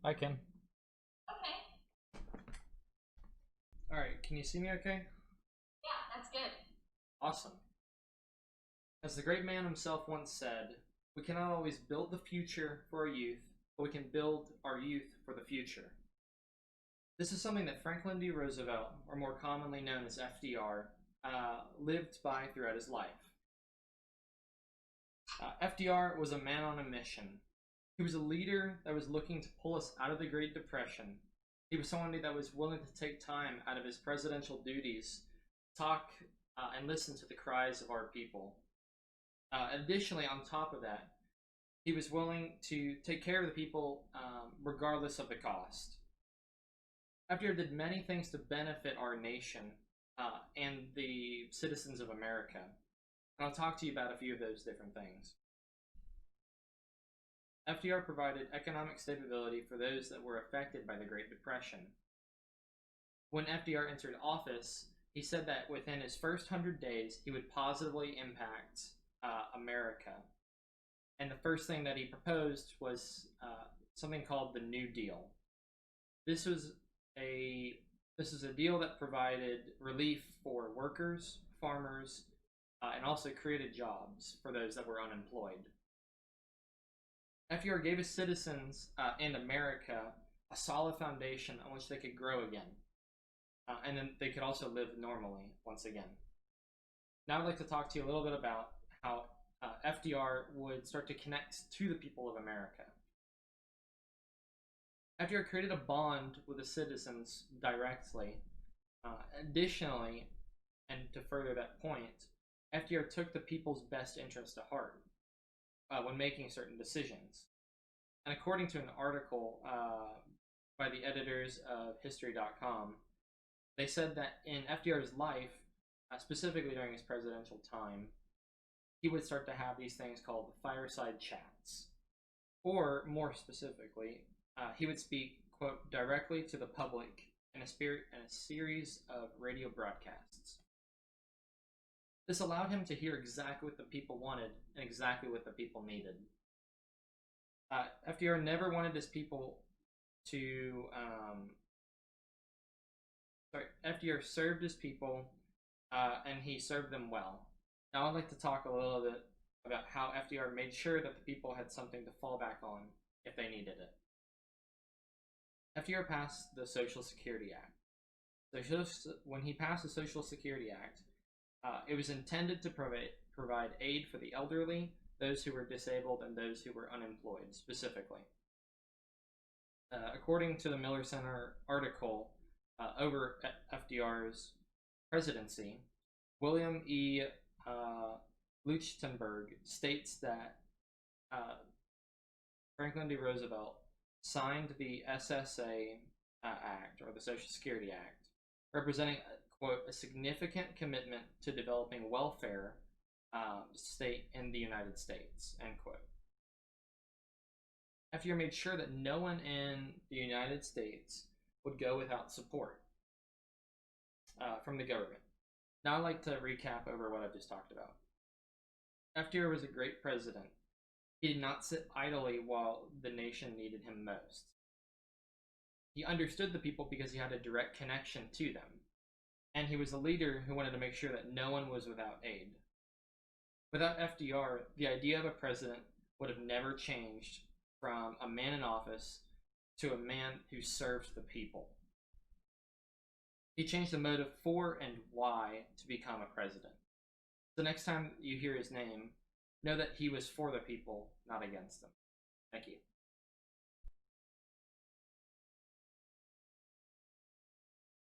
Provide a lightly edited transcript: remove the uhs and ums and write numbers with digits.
I can. Okay. Alright, can you see me okay? Yeah, that's good. Awesome. As the great man himself once said, we cannot always build the future for our youth, but we can build our youth for the future. This is something that Franklin D. Roosevelt, or more commonly known as FDR, lived by throughout his life. FDR was a man on a mission. He was a leader that was looking to pull us out of the Great Depression. He was someone that was willing to take time out of his presidential duties, talk and listen to the cries of our people. Additionally, on top of that, he was willing to take care of the people regardless of the cost. FDR did many things to benefit our nation and the citizens of America. And I'll talk to you about a few of those different things. FDR provided economic stability for those that were affected by the Great Depression. When FDR entered office, he said that within his first 100 days, he would positively impact America. And the first thing that he proposed was something called the New Deal. This was a deal that provided relief for workers, farmers, and also created jobs for those that were unemployed. FDR gave his citizens in America a solid foundation on which they could grow again. And then they could also live normally once again. Now I'd like to talk to you a little bit about how FDR would start to connect to the people of America. FDR created a bond with the citizens directly. Additionally, and to further that point, FDR took the people's best interest to heart when making certain decisions. And according to an article by the editors of History.com, they said that in FDR's life, specifically during his presidential time, he would start to have these things called fireside chats. Or, more specifically, he would speak, quote, directly to the public in a series of radio broadcasts. This allowed him to hear exactly what the people wanted and exactly what the people needed. FDR never wanted his people to... FDR served his people and he served them well. Now I'd like to talk a little bit about how FDR made sure that the people had something to fall back on if they needed it. FDR passed the Social Security Act. When he passed the Social Security Act, it was intended to provide aid for the elderly, those who were disabled, and those who were unemployed, specifically. According to the Miller Center article over FDR's presidency, William E. Leuchtenburg states that Franklin D. Roosevelt signed the SSA Act, or the Social Security Act, representing, quote, a significant commitment to developing welfare state in the United States, end quote. FDR made sure that no one in the United States would go without support from the government. Now I'd like to recap over what I've just talked about. FDR was a great president. He did not sit idly while the nation needed him most. He understood the people because he had a direct connection to them. And he was a leader who wanted to make sure that no one was without aid. Without FDR, the idea of a president would have never changed from a man in office to a man who serves the people. He changed the motive for and why to become a president. So next time you hear his name, know that he was for the people, not against them. Thank you.